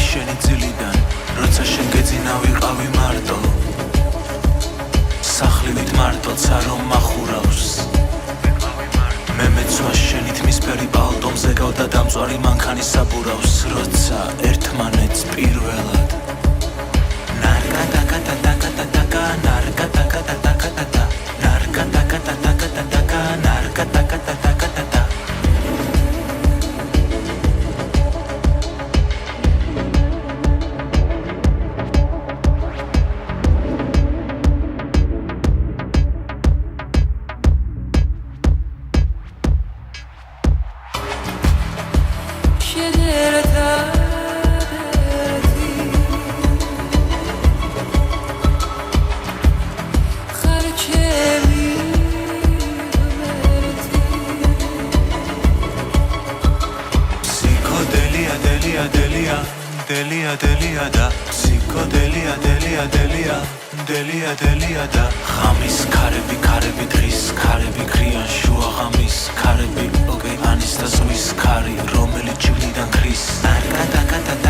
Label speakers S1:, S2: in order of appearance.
S1: შენი ძილიდან როცა შენ გეძინა ვიყავი მარტო სახლივით მარტოც არ მომახურავს მე მეცვა შენით მისფერი პალტომზე გავდა დამწვარი მანქანი საბურავს როცა ერთმანეთს პირველად ნარკა ტაკა ტაკა ტაკა ნარკა ტაკა ტაკა ტაკა ნარკა ტაკა ტაკა ტაკა ნარკა ტაკა ტაკა ტაკა Delia delia da psicodelia delia delia delia delia da Xamis karebi dris karebi krიან შუა ღამის karebi okay anis da ზღვის ქარი რომელი ჭირიდან ქრის ნარკა ტაკა